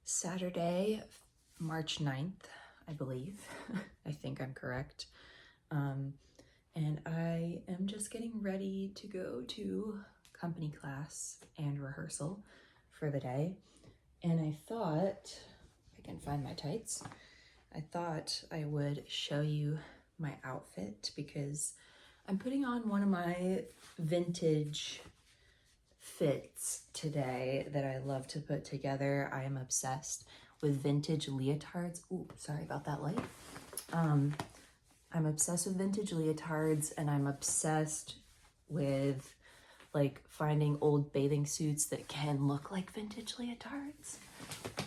Saturday, March 9th, I believe. I think I'm correct. And I am just getting ready to go to company class and rehearsal for the day. And I thought, if I can find my tights, I thought I would show you my outfit because I'm putting on one of my vintage fits today that I love to put together. I am obsessed with vintage leotards. Ooh, sorry about that light. I'm obsessed with vintage leotards, and I'm obsessed with like finding old bathing suits that can look like vintage leotards.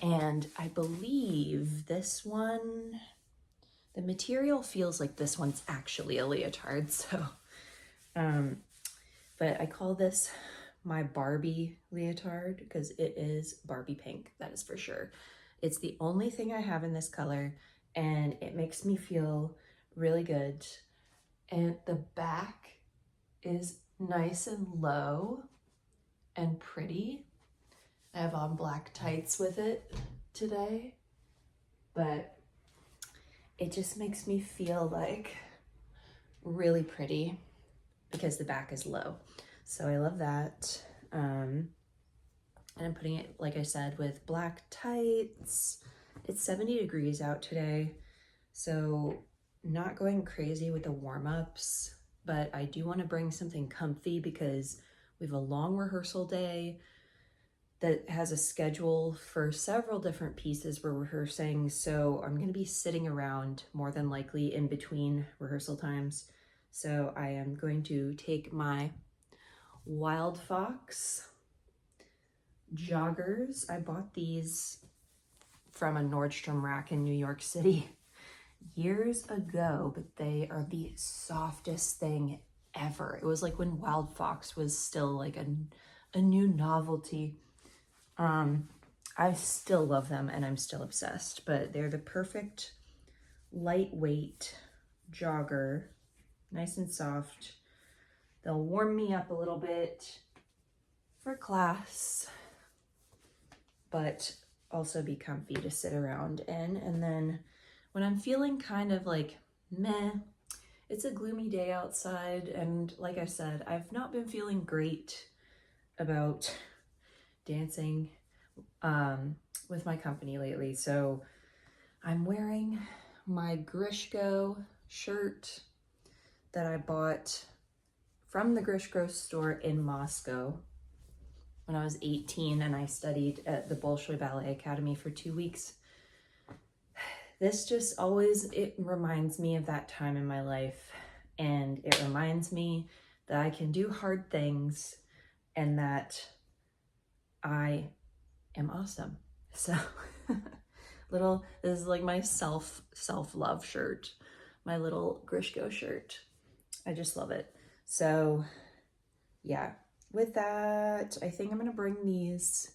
And I believe this one, the material feels like this one's actually a leotard. So, but I call this my Barbie leotard because it is Barbie pink, that is for sure. It's the only thing I have in this color, and it makes me feel really good. And the back is nice and low and pretty. I have on black tights with it today, but it just makes me feel like really pretty because the back is low. So I love that. And I'm putting it, like I said, with black tights. It's 70 degrees out today, so not going crazy with the warm-ups, but I do want to bring something comfy because we have a long rehearsal day that has a schedule for several different pieces we're rehearsing. So I'm going to be sitting around more than likely in between rehearsal times. So I am going to take my Wild Fox joggers. I bought these from a Nordstrom rack in New York City years ago, but they are the softest thing ever. It was like when Wild Fox was still like a new novelty. I still love them and I'm still obsessed, but they're the perfect lightweight jogger, nice and soft. They'll warm me up a little bit for class, but also be comfy to sit around in. And then when I'm feeling kind of like meh, it's a gloomy day outside, and like I said, I've not been feeling great about dancing with my company lately. So I'm wearing my Grishko shirt that I bought from the Grishko store in Moscow when I was 18 and I studied at the Bolshoi Ballet Academy for 2 weeks. This just always, it reminds me of that time in my life, and it reminds me that I can do hard things and that I am awesome. So this is like my self-love shirt, my little Grishko shirt. I just love it. So yeah, with that, I think I'm gonna bring these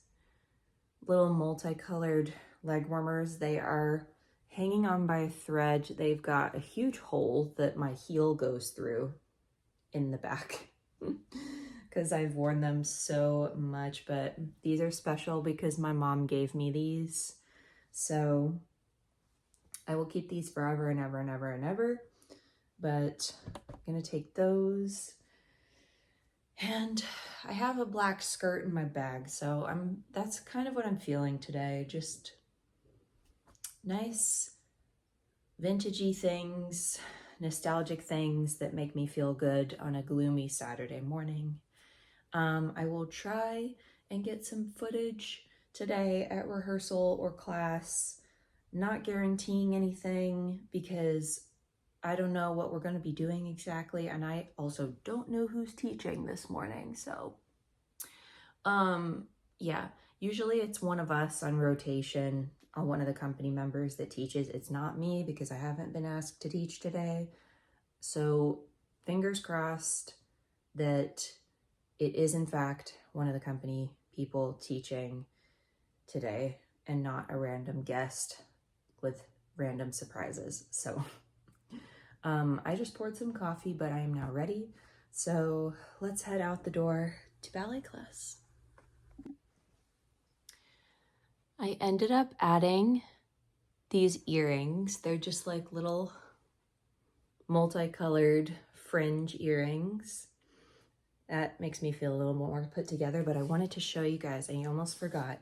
little multicolored leg warmers. They are hanging on by a thread. They've got a huge hole that my heel goes through in the back because I've worn them so much, but these are special because my mom gave me these. So I will keep these forever and ever and ever and ever, but I'm gonna take those. And I have a black skirt in my bag, so that's kind of what I'm feeling today. Just nice vintagey things, nostalgic things that make me feel good on a gloomy Saturday morning. I will try and get some footage today at rehearsal or class, not guaranteeing anything because I don't know what we're going to be doing exactly, and I also don't know who's teaching this morning. So yeah, usually it's one of us on rotation, one of the company members that teaches. It's not me because I haven't been asked to teach today. So fingers crossed that it is in fact one of the company people teaching today and not a random guest with random surprises. So I just poured some coffee, but I am now ready. So let's head out the door to ballet class. I ended up adding these earrings. They're just like little multicolored fringe earrings. That makes me feel a little more put together, but I wanted to show you guys, I almost forgot,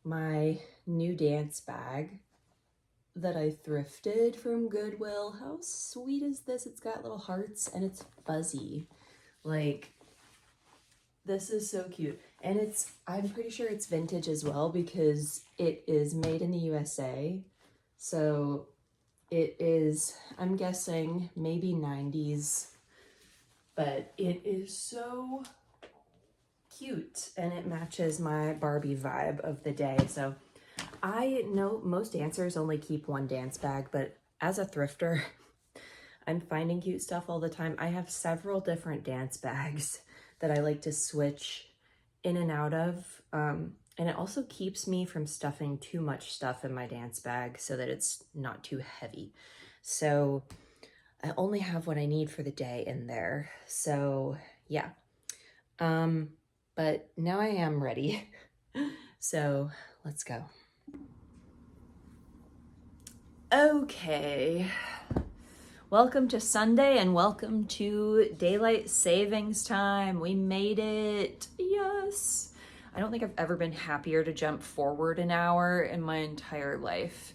my new dance bag that I thrifted from Goodwill. How sweet is this? It's got little hearts and it's fuzzy. Like, this is so cute. And I'm pretty sure it's vintage as well because it is made in the USA. So it is, I'm guessing, maybe 90s, but it is so cute and it matches my Barbie vibe of the day. So I know most dancers only keep one dance bag, but as a thrifter, I'm finding cute stuff all the time. I have several different dance bags that I like to switch in and out of. And it also keeps me from stuffing too much stuff in my dance bag so that it's not too heavy. So I only have what I need for the day in there. So yeah. But now I am ready. So let's go. Okay. Welcome to Sunday and welcome to daylight savings time. We made it. Yes. I don't think I've ever been happier to jump forward an hour in my entire life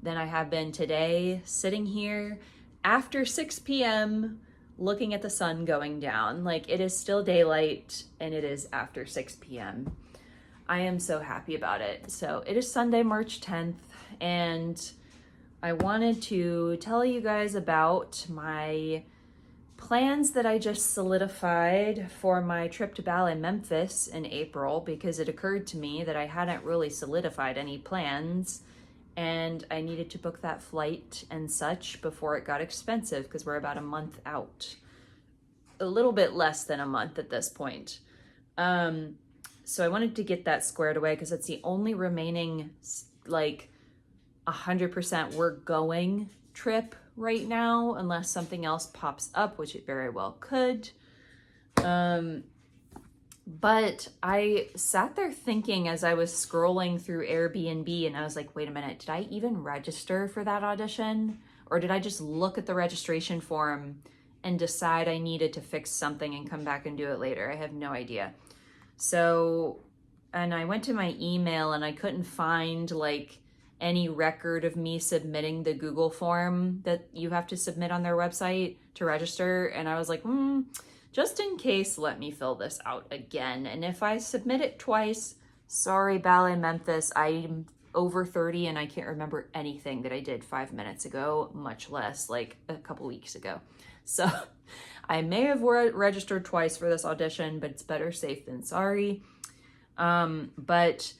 than I have been today, sitting here after 6 p.m. looking at the sun going down. Like, it is still daylight and it is after 6 p.m. I am so happy about it. So it is Sunday, March 10th, and I wanted to tell you guys about my plans that I just solidified for my trip to Ballet Memphis in April, because it occurred to me that I hadn't really solidified any plans and I needed to book that flight and such before it got expensive, because we're about a month out. A little bit less than a month at this point. So I wanted to get that squared away because it's the only remaining like 100% we're going trip right now, unless something else pops up, which it very well could. But I sat there thinking as I was scrolling through Airbnb, and I was like, wait a minute, did I even register for that audition? Or did I just look at the registration form and decide I needed to fix something and come back and do it later? I have no idea. So, and I went to my email and I couldn't find like any record of me submitting the Google form that you have to submit on their website to register. And I was like, just in case, let me fill this out again. And if I submit it twice, sorry, Ballet Memphis, I'm over 30 and I can't remember anything that I did 5 minutes ago, much less like a couple weeks ago. So I may have registered twice for this audition, but it's better safe than sorry. But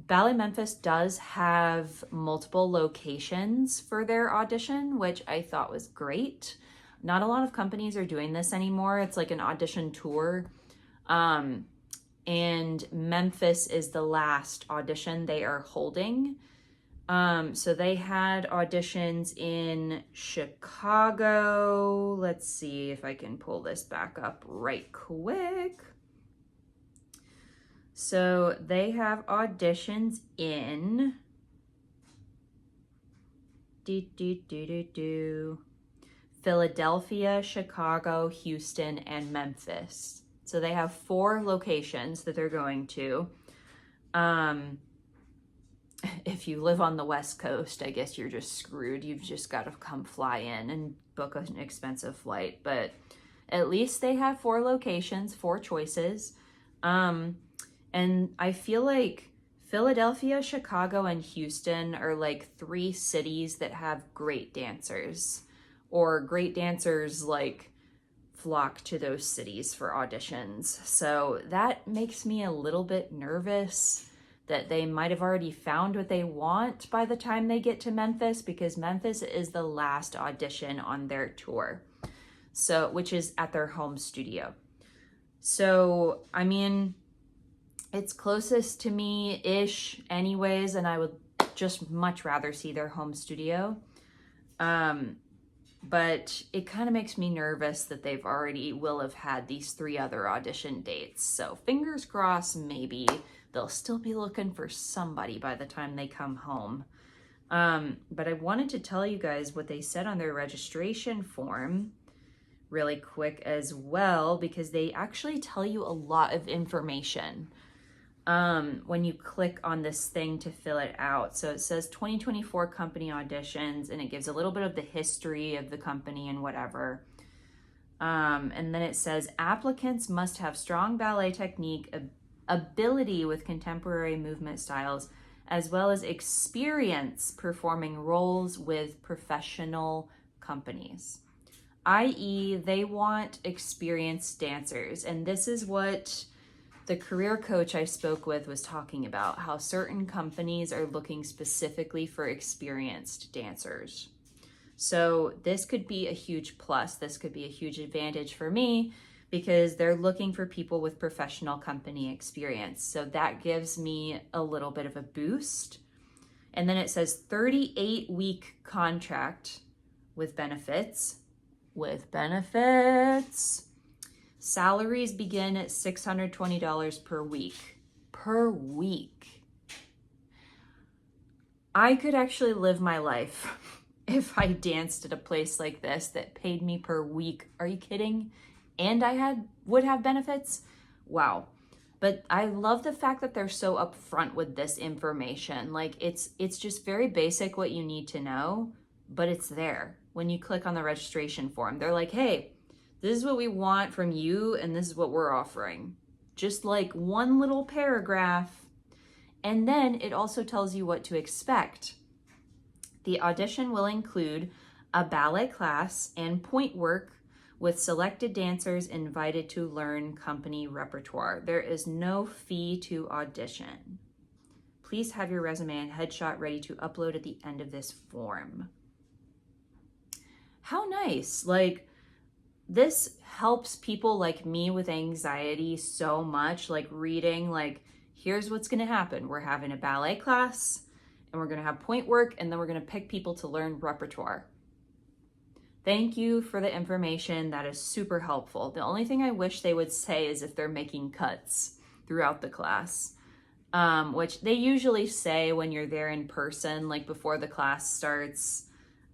Ballet Memphis does have multiple locations for their audition, which I thought was great. Not a lot of companies are doing this anymore. It's like an audition tour. And Memphis is the last audition they are holding. So they had auditions in Chicago. Let's see if I can pull this back up right quick. So they have auditions in Philadelphia, Chicago, Houston, and Memphis. So they have 4 locations that they're going to. If you live on the West Coast, I guess you're just screwed. You've just got to come fly in and book an expensive flight. But at least they have 4 locations, 4 choices. And I feel like Philadelphia, Chicago, and Houston are like 3 cities that have great dancers, or great dancers like flock to those cities for auditions. So that makes me a little bit nervous that they might have already found what they want by the time they get to Memphis, because Memphis is the last audition on their tour. So, which is at their home studio. So, I mean, it's closest to me-ish anyways, and I would just much rather see their home studio. But it kind of makes me nervous that they've already will have had these 3 other audition dates. So fingers crossed, maybe they'll still be looking for somebody by the time they come home. But I wanted to tell you guys what they said on their registration form really quick as well, because they actually tell you a lot of information when you click on this thing to fill it out. So it says 2024 company auditions, and it gives a little bit of the history of the company and whatever. And then it says applicants must have strong ballet technique, ability with contemporary movement styles, as well as experience performing roles with professional companies, i.e. they want experienced dancers. And this is what the career coach I spoke with was talking about, how certain companies are looking specifically for experienced dancers. So this could be a huge plus. This could be a huge advantage for me because they're looking for people with professional company experience. So that gives me a little bit of a boost. And then it says 38-week contract with benefits. Salaries begin at $620 per week. Per week. I could actually live my life if I danced at a place like this that paid me per week. Are you kidding? And I would have benefits? Wow. But I love the fact that they're so upfront with this information. Like it's just very basic what you need to know, but it's there. When you click on the registration form, they're like, hey, this is what we want from you and this is what we're offering. Just like one little paragraph. And then it also tells you what to expect. The audition will include a ballet class and point work with selected dancers invited to learn company repertoire. There is no fee to audition. Please have your resume and headshot ready to upload at the end of this form. How nice. Like, this helps people like me with anxiety so much. Like reading, like, here's what's gonna happen. We're having a ballet class and we're gonna have point work, and then we're gonna pick people to learn repertoire. Thank you for the information. That is super helpful. The only thing I wish they would say is if they're making cuts throughout the class, which they usually say when you're there in person, like before the class starts.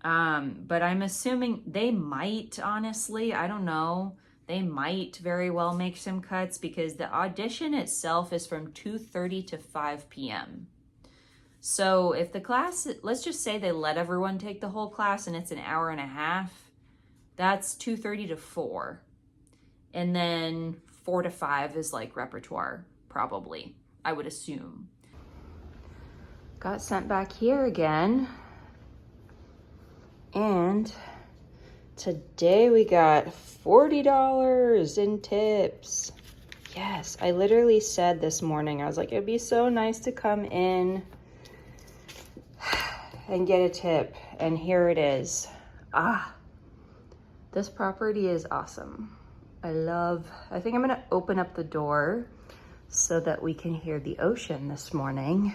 But I'm assuming they might, honestly, I don't know. They might very well make some cuts because the audition itself is from 2:30 to 5 p.m. So if the class, let's just say they let everyone take the whole class and it's an hour and a half, that's 2:30 to 4. And then 4 to 5 is like repertoire, probably, I would assume. Got sent back here again. And today we got $40 in tips. Yes, I literally said this morning, I was like, it'd be so nice to come in and get a tip. And here it is. This property is awesome. I think I'm gonna open up the door so that we can hear the ocean this morning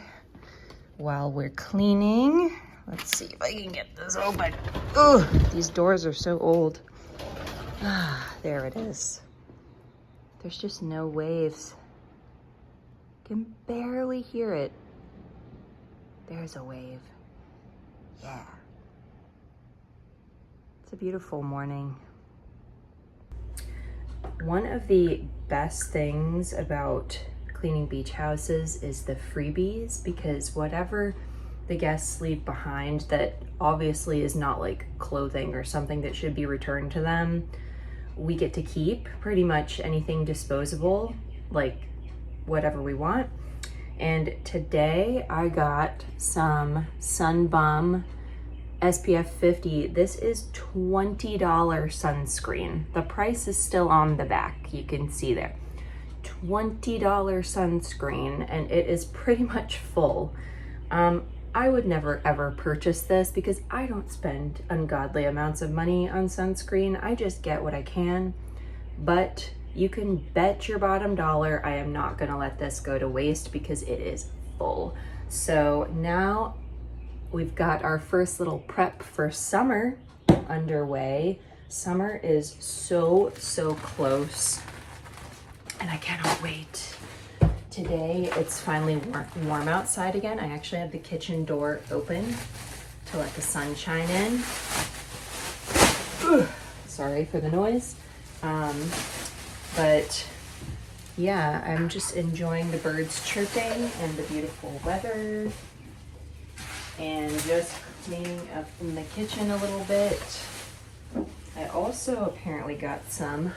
while we're cleaning. Let's see if I can get this open. Ugh, these doors are so old. There it is. There's just no waves. Can barely hear it. There's a wave. Yeah. It's a beautiful morning. One of the best things about cleaning beach houses is the freebies, because whatever the guests leave behind that obviously is not like clothing or something that should be returned to them, we get to keep. Pretty much anything disposable, like whatever we want. And today I got some Sun Bum SPF 50. This is $20 sunscreen. The price is still on the back, you can see there. $20 sunscreen, and it is pretty much full. I would never ever purchase this because I don't spend ungodly amounts of money on sunscreen. I just get what I can, but you can bet your bottom dollar I am not gonna let this go to waste because it is full. So now we've got our first little prep for summer underway. Summer is so close, and I cannot wait Today it's finally warm outside again. I actually have the kitchen door open to let the sunshine in. Ugh, sorry for the noise. But yeah, I'm just enjoying the birds chirping and the beautiful weather and just cleaning up in the kitchen a little bit. I also apparently got some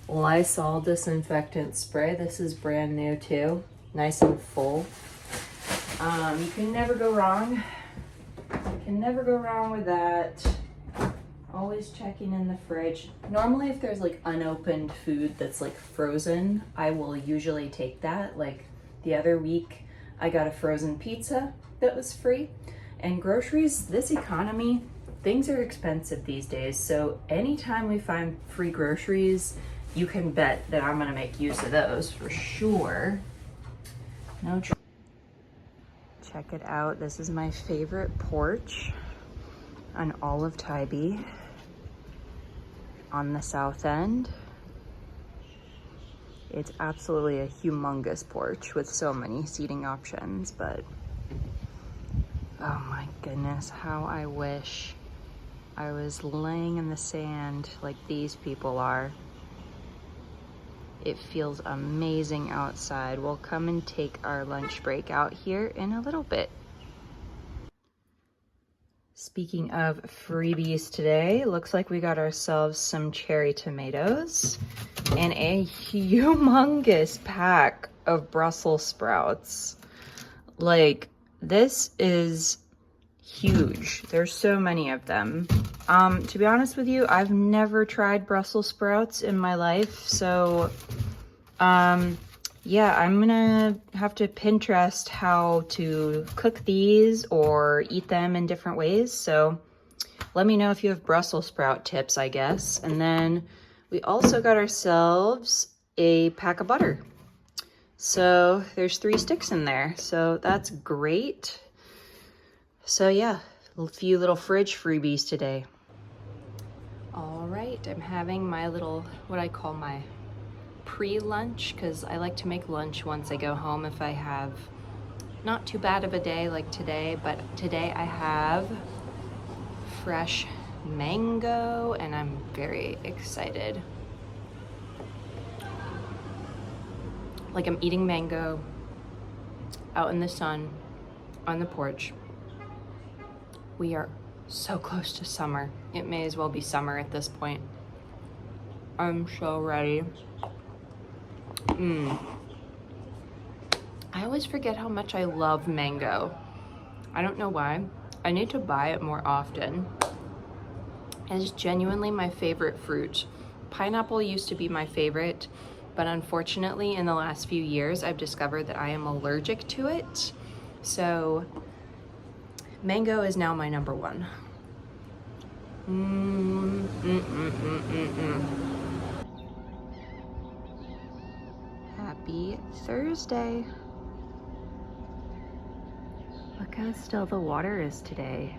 Lysol disinfectant spray. This is brand new too, nice and full. You can never go wrong. You can never go wrong with that. Always checking in the fridge. Normally if there's like unopened food that's like frozen, I will usually take that. Like the other week, I got a frozen pizza that was free. And groceries, this economy, things are expensive these days. So anytime we find free groceries, you can bet that I'm gonna make use of those for sure. No trouble. Check it out. This is my favorite porch on all of Tybee on the south end. It's absolutely a humongous porch with so many seating options, but oh my goodness, how I wish I was laying in the sand like these people are. It feels amazing outside. We'll come and take our lunch break out here in a little bit. Speaking of freebies today, looks like we got ourselves some cherry tomatoes and a humongous pack of Brussels sprouts. Like, this is huge. There's so many of them. To be honest with you, I've never tried Brussels sprouts in my life, so yeah, I'm gonna have to Pinterest how to cook these or eat them in different ways. So let me know if you have Brussels sprout tips, I guess. And then we also got ourselves a pack of butter. So there's 3 sticks in there, so that's great. So yeah, a few little fridge freebies today. All right, I'm having my little, what I call my pre-lunch, because I like to make lunch once I go home if I have not too bad of a day like today. But today I have fresh mango and I'm very excited. Like, I'm eating mango out in the sun on the porch. We are so close to summer. It may as well be summer at this point. I'm so ready. I always forget how much I love mango. I don't know why. I need to buy it more often. It's genuinely my favorite fruit. Pineapple used to be my favorite, but unfortunately in the last few years I've discovered that I am allergic to it. So mango is now my number one. Happy Thursday. Look how still the water is today.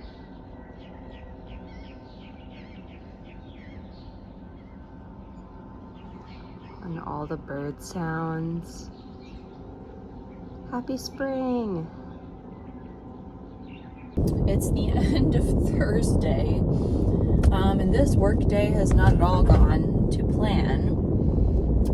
And all the bird sounds. Happy spring. It's the end of Thursday, and this work day has not at all gone to plan.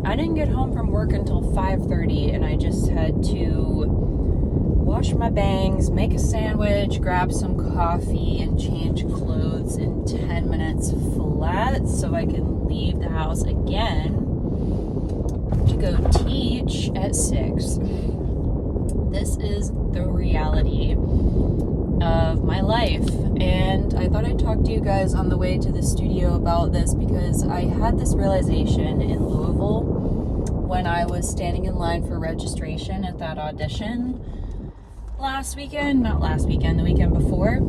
I didn't get home from work until 5:30, and I just had to wash my bangs, make a sandwich, grab some coffee, and change clothes in 10 minutes flat so I can leave the house again to go teach at 6. This is the reality of my life, and I thought I'd talk to you guys on the way to the studio about this because I had this realization in Louisville when I was standing in line for registration at that audition the weekend before,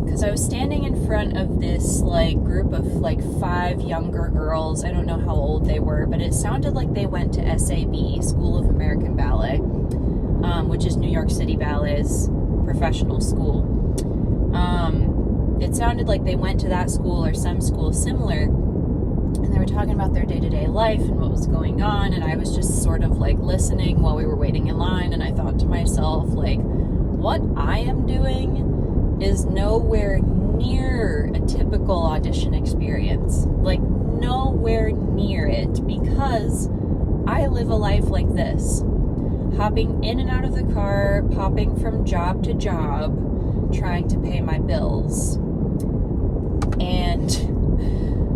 because I was standing in front of this like group of like 5 younger girls. I don't know how old they were, but it sounded like they went to SAB, School of American Ballet, which is New York City Ballet's professional school. It sounded like they went to that school or some school similar, and they were talking about their day-to-day life and what was going on, and I was just sort of like listening while we were waiting in line, and I thought to myself, like, what I am doing is nowhere near a typical audition experience. Like, nowhere near it, because I live a life like this, hopping in and out of the car, popping from job to job, trying to pay my bills, and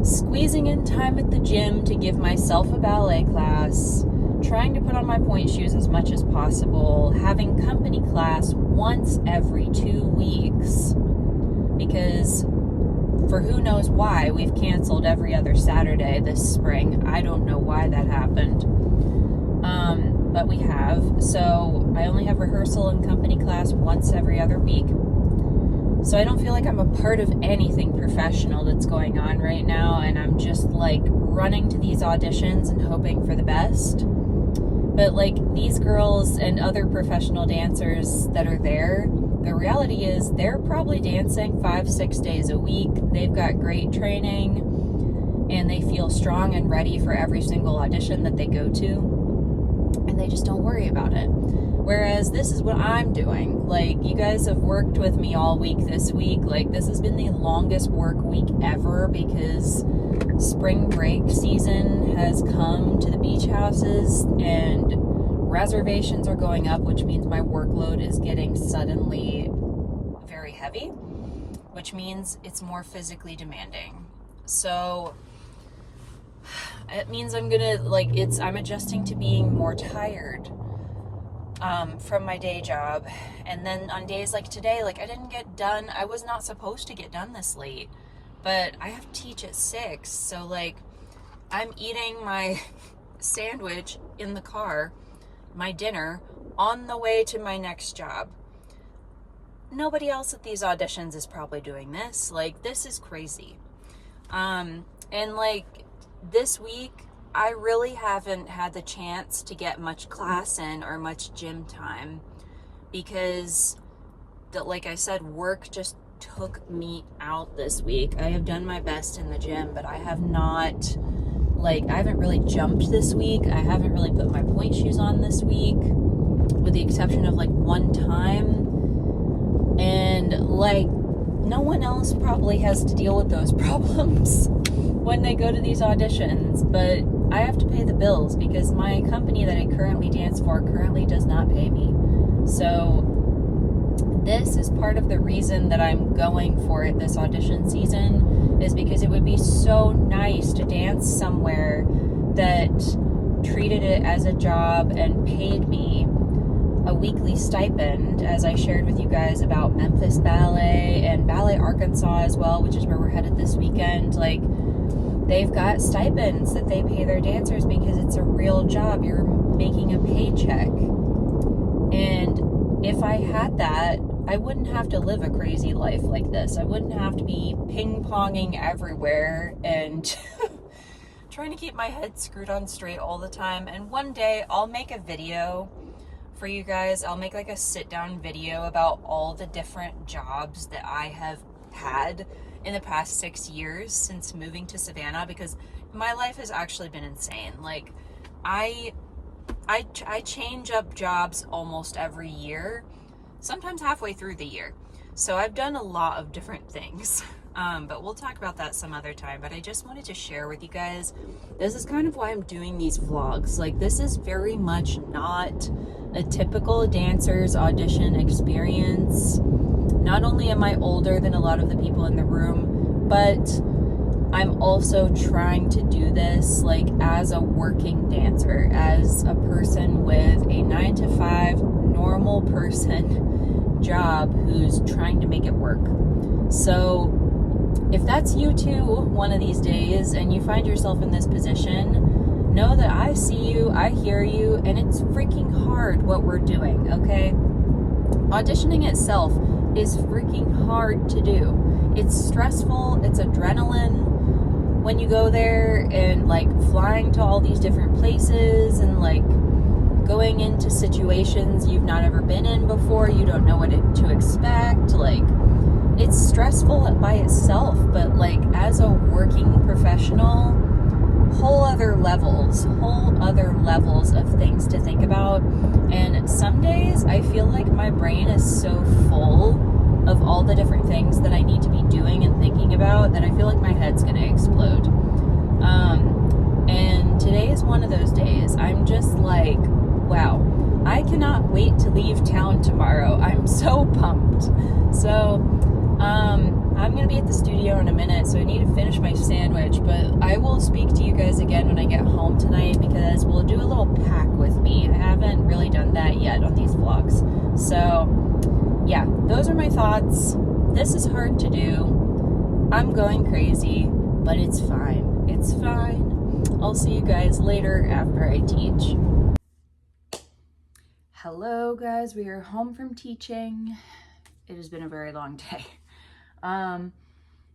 squeezing in time at the gym to give myself a ballet class, trying to put on my point shoes as much as possible, having company class once every 2 weeks, because for who knows why, we've canceled every other Saturday this spring. I don't know why that happened, but we have. So I only have rehearsal and company class once every other week. So I don't feel like I'm a part of anything professional that's going on right now, and I'm just like running to these auditions and hoping for the best. But like these girls and other professional dancers that are there, the reality is they're probably dancing 5-6 days a week. They've got great training and they feel strong and ready for every single audition that they go to, and they just don't worry about it. Whereas this is what I'm doing. Like, you guys have worked with me all week this week. Like, this has been the longest work week ever because spring break season has come to the beach houses and reservations are going up, which means my workload is getting suddenly very heavy, which means it's more physically demanding. So it means I'm adjusting to being more tired from my day job. And then on days like today, like I didn't get done. I was not supposed to get done this late, but I have to teach at 6. So like I'm eating my sandwich in the car, my dinner, on the way to my next job. Nobody else at these auditions is probably doing this. Like, this is crazy. And like this week, I really haven't had the chance to get much class in or much gym time because, like I said, work just took me out this week. I have done my best in the gym, but I haven't really jumped this week. I haven't really put my point shoes on this week, with the exception of like one time. And like, no one else probably has to deal with those problems when they go to these auditions, but I have to pay the bills because my company that I currently dance for currently does not pay me. So this is part of the reason that I'm going for it this audition season, is because it would be so nice to dance somewhere that treated it as a job and paid me a weekly stipend, as I shared with you guys about Memphis Ballet and Ballet Arkansas as well, which is where we're headed this weekend. Like, they've got stipends that they pay their dancers because it's a real job. You're making a paycheck. And if I had that, I wouldn't have to live a crazy life like this. I wouldn't have to be ping-ponging everywhere and trying to keep my head screwed on straight all the time. And one day I'll make a video for you guys. I'll make like a sit-down video about all the different jobs that I have had in the past 6 years since moving to Savannah, because my life has actually been insane. Like, I change up jobs almost every year, sometimes halfway through the year. So I've done a lot of different things, but we'll talk about that some other time. But I just wanted to share with you guys, this is kind of why I'm doing these vlogs. Like, this is very much not a typical dancer's audition experience. Not only am I older than a lot of the people in the room, but I'm also trying to do this like as a working dancer, as a person with a 9-to-5 normal person job who's trying to make it work. So if that's you too one of these days and you find yourself in this position, know that I see you, I hear you, and it's freaking hard what we're doing, okay? Auditioning itself is freaking hard to do. It's stressful, it's adrenaline when you go there, and like flying to all these different places and like going into situations you've not ever been in before. You don't know what to expect. Like, it's stressful by itself, but like as a working professional, whole other levels of things to think about. And some days I feel like my brain is so full of all the different things that I need to be doing and thinking about that I feel like my head's gonna explode. And today is one of those days. I'm just like, wow, I cannot wait to leave town tomorrow. I'm so pumped. So, I'm going to be at the studio in a minute, so I need to finish my sandwich, but I will speak to you guys again when I get home tonight because we'll do a little pack with me. I haven't really done that yet on these vlogs. So, yeah, those are my thoughts. This is hard to do. I'm going crazy, but it's fine. It's fine. I'll see you guys later after I teach. Hello, guys. We are home from teaching. It has been a very long day.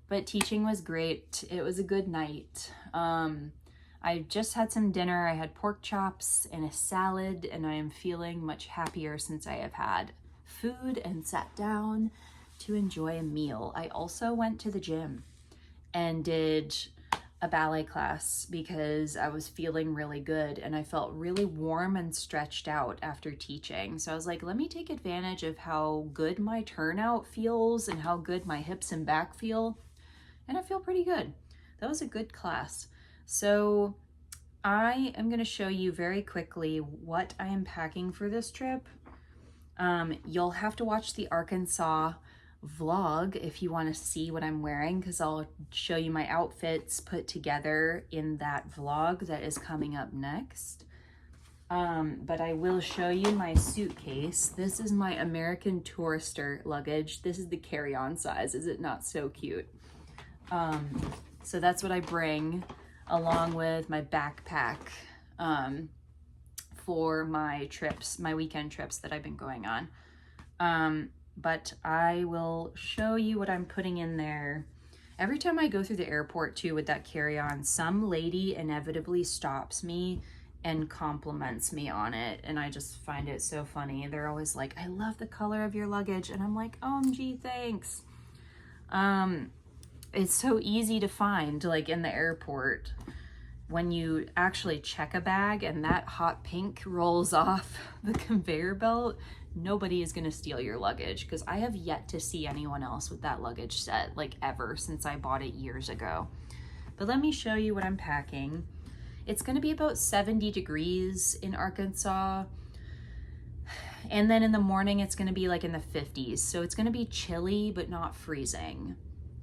But teaching was great. It was a good night. I just had some dinner. I had pork chops and a salad, and I am feeling much happier since I have had food and sat down to enjoy a meal. I also went to the gym and did a ballet class because I was feeling really good and I felt really warm and stretched out after teaching. So I was like, let me take advantage of how good my turnout feels and how good my hips and back feel. And I feel pretty good. That was a good class. So I am going to show you very quickly what I am packing for this trip. You'll have to watch the Arkansas vlog if you want to see what I'm wearing, because I'll show you my outfits put together in that vlog that is coming up next. But I will show you my suitcase. This is my American Tourister luggage. This is the carry-on size. Is it not so cute? So that's what I bring along with my backpack for my trips, my weekend trips that I've been going on. But I will show you what I'm putting in there. Every time I go through the airport too with that carry-on, some lady inevitably stops me and compliments me on it. And I just find it so funny. They're always like, I love the color of your luggage. And I'm like, OMG, thanks. It's so easy to find, like in the airport, when you actually check a bag and that hot pink rolls off the conveyor belt, nobody is going to steal your luggage, because I have yet to see anyone else with that luggage set, like ever, since I bought it years ago. But let me show you what I'm packing. It's going to be about 70 degrees in Arkansas. And then in the morning, it's going to be like in the 50s. So it's going to be chilly, but not freezing.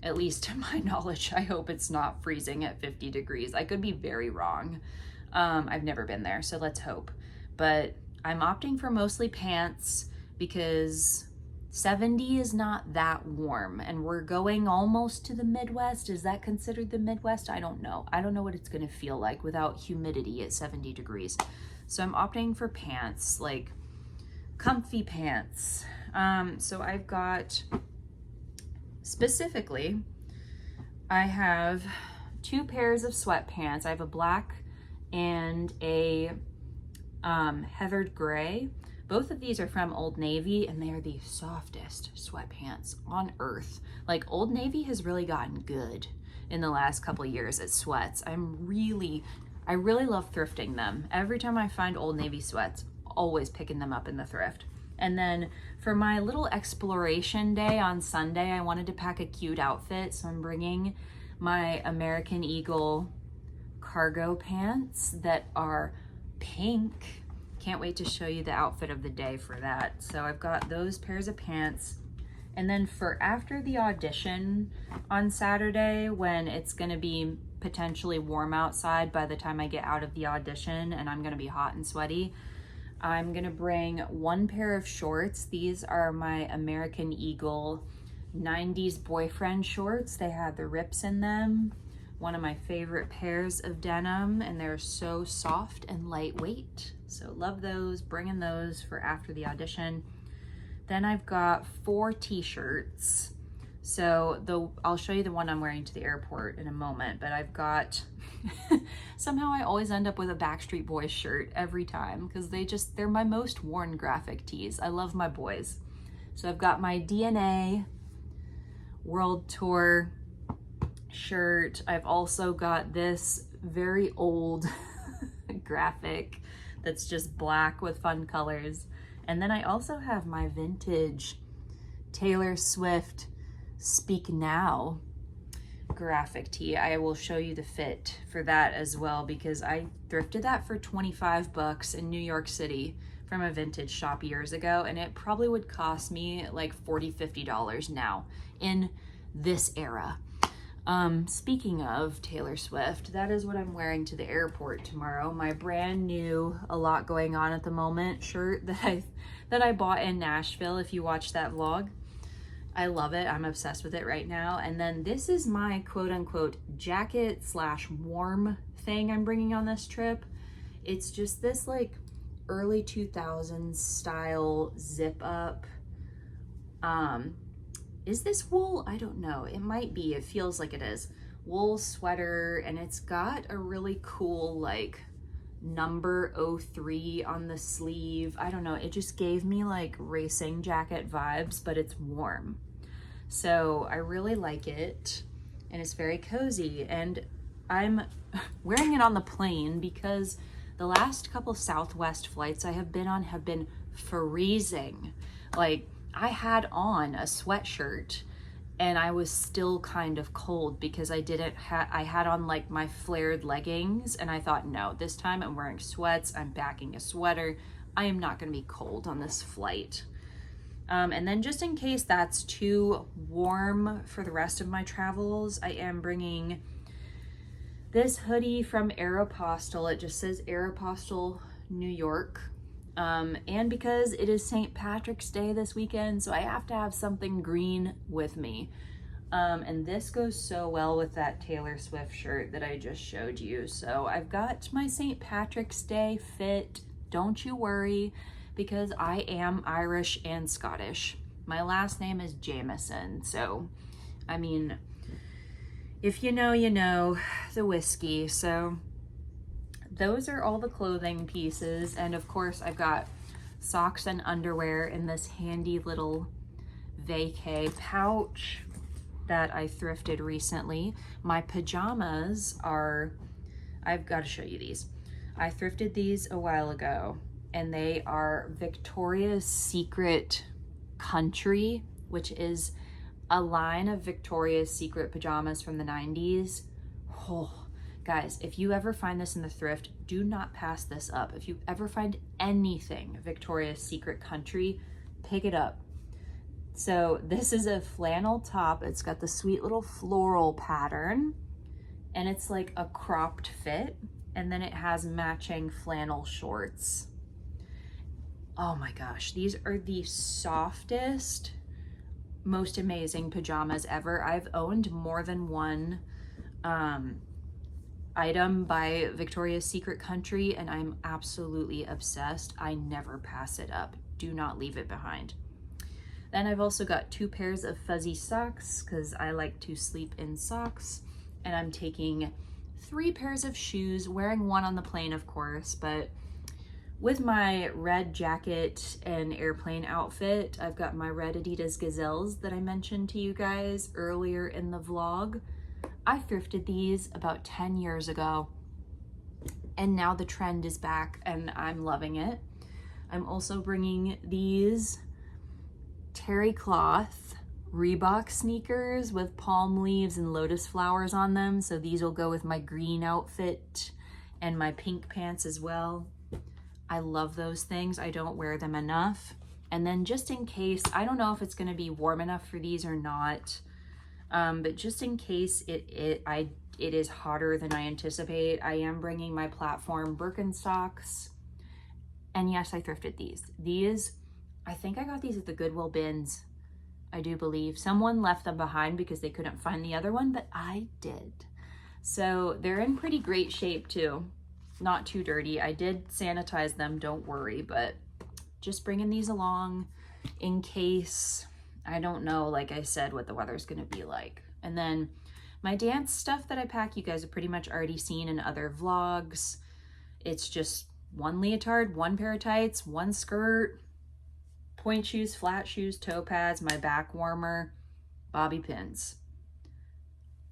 At least to my knowledge, I hope it's not freezing at 50 degrees. I could be very wrong. I've never been there, so let's hope. But I'm opting for mostly pants because 70 is not that warm, and we're going almost to the Midwest. Is that considered the Midwest? I don't know. I don't know what it's gonna feel like without humidity at 70 degrees. So I'm opting for pants, like comfy pants. So I've got, specifically, I have 2 pairs of sweatpants. I have a black and a heathered gray. Both of these are from Old Navy, and they are the softest sweatpants on earth. Like, Old Navy has really gotten good in the last couple of years at sweats. I really love thrifting them. Every time I find Old Navy sweats, always picking them up in the thrift. And then for my little exploration day on Sunday, I wanted to pack a cute outfit, so I'm bringing my American Eagle cargo pants that are pink. Can't wait to show you the outfit of the day for that. So I've got those pairs of pants. And then for after the audition on Saturday, when it's gonna be potentially warm outside by the time I get out of the audition and I'm gonna be hot and sweaty, I'm gonna bring 1 pair of shorts. These are my American Eagle 90s boyfriend shorts. They have the rips in them. One of my favorite pairs of denim, and they're so soft and lightweight. So love those, bringing those for after the audition. Then I've got 4 t-shirts. So I'll show you the one I'm wearing to the airport in a moment, but I've got, somehow I always end up with a Backstreet Boys shirt every time, because they're my most worn graphic tees. I love my boys. So I've got my DNA World Tour shirt. I've also got this very old graphic that's just black with fun colors. And then I also have my vintage Taylor Swift Speak Now graphic tee. I will show you the fit for that as well, because I thrifted that for 25 bucks in New York City from a vintage shop years ago, and it probably would cost me like $40-50 now in this era. Speaking of Taylor Swift, that is what I'm wearing to the airport tomorrow. My brand new A Lot Going On at the Moment shirt that I bought in Nashville, if you watched that vlog. I love it. I'm obsessed with it right now. And then this is my quote unquote jacket slash warm thing I'm bringing on this trip. It's just this like early 2000s style zip up. Is this wool? I don't know. It might be. It feels like it is. Wool sweater, and it's got a really cool like number 03 on the sleeve. I don't know. It just gave me like racing jacket vibes, but it's warm. So I really like it, and it's very cozy. And I'm wearing it on the plane because the last couple Southwest flights I have been on have been freezing. Like, I had on a sweatshirt and I was still kind of cold because I had on like my flared leggings, and I thought, no, this time I'm wearing sweats, I'm packing a sweater. I am not going to be cold on this flight. And then just in case that's too warm for the rest of my travels, I am bringing this hoodie from Aeropostale. It just says Aeropostale, New York. And because it is St. Patrick's Day this weekend, so I have to have something green with me. And this goes so well with that Taylor Swift shirt that I just showed you. So I've got my St. Patrick's Day fit, don't you worry, because I am Irish and Scottish. My last name is Jameson, so, I mean, if you know, you know, the whiskey. So those are all the clothing pieces. And of course I've got socks and underwear in this handy little vacay pouch that I thrifted recently. My pajamas are, I've got to show you these. I thrifted these a while ago, and they are Victoria's Secret Country, which is a line of Victoria's Secret pajamas from the 90s. Oh, guys, if you ever find this in the thrift, do not pass this up. If you ever find anything Victoria's Secret Country, pick it up. So this is a flannel top. It's got the sweet little floral pattern, and it's like a cropped fit, and then it has matching flannel shorts. Oh my gosh, these are the softest, most amazing pajamas ever. I've owned more than one item by Victoria's Secret Country, and I'm absolutely obsessed. I never pass it up. Do not leave it behind. Then I've also got 2 pairs of fuzzy socks because I like to sleep in socks, and I'm taking 3 pairs of shoes, wearing one on the plane, of course, but with my red jacket and airplane outfit, I've got my red Adidas Gazelles that I mentioned to you guys earlier in the vlog. I thrifted these about 10 years ago, and now the trend is back and I'm loving it. I'm also bringing these terry cloth Reebok sneakers with palm leaves and lotus flowers on them. So these will go with my green outfit and my pink pants as well. I love those things. I don't wear them enough. And then just in case, I don't know if it's gonna be warm enough for these or not, but just in case it is hotter than I anticipate, I am bringing my platform Birkenstocks. And yes, I thrifted these. These, I think I got these at the Goodwill bins. I do believe someone left them behind because they couldn't find the other one, but I did. So they're in pretty great shape too. Not too dirty. I did sanitize them, don't worry, but just bringing these along in case, I don't know, like I said, what the weather's gonna be like. And then my dance stuff that I pack, you guys have pretty much already seen in other vlogs. It's just 1 leotard, 1 pair of tights, 1 skirt, point shoes, flat shoes, toe pads, my back warmer, bobby pins.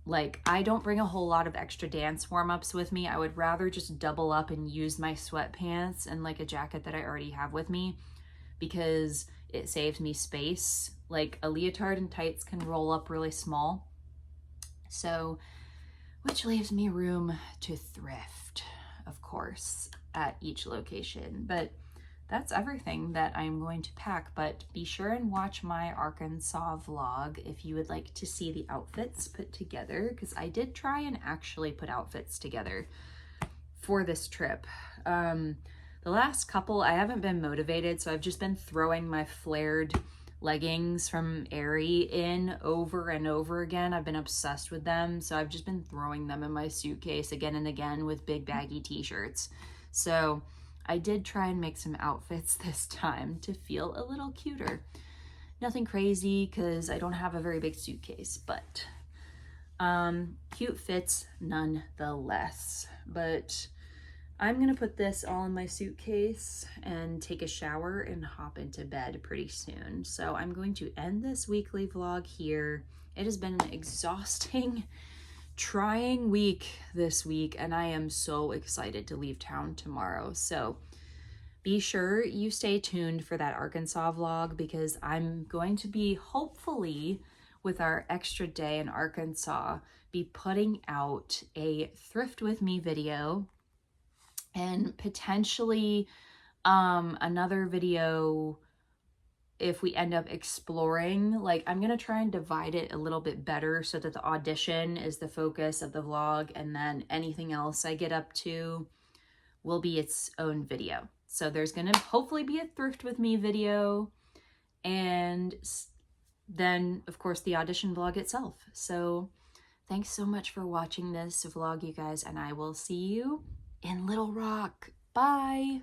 Like, I don't bring a whole lot of extra dance warm-ups with me. I would rather just double up and use my sweatpants and like a jacket that I already have with me, because it saves me space. Like, a leotard and tights can roll up really small. So, which leaves me room to thrift, of course, at each location. But that's everything that I'm going to pack. But be sure and watch my Arkansas vlog if you would like to see the outfits put together, because I did try and actually put outfits together for this trip. The last couple, I haven't been motivated, so I've just been throwing my flared leggings from Aerie in over and over again. I've been obsessed with them, so I've just been throwing them in my suitcase again and again with big baggy t-shirts. So I did try and make some outfits this time to feel a little cuter. Nothing crazy because I don't have a very big suitcase, but cute fits nonetheless. But I'm gonna put this all in my suitcase and take a shower and hop into bed pretty soon. So I'm going to end this weekly vlog here. It has been an exhausting, trying week this week, and I am so excited to leave town tomorrow. So be sure you stay tuned for that Arkansas vlog, because I'm going to be, hopefully with our extra day in Arkansas, be putting out a thrift with me video, and potentially another video if we end up exploring. Like, I'm gonna try and divide it a little bit better so that the audition is the focus of the vlog, and then anything else I get up to will be its own video. So there's gonna hopefully be a thrift with me video, and then of course the audition vlog itself. So thanks so much for watching this vlog, you guys, and I will see you in Little Rock. Bye.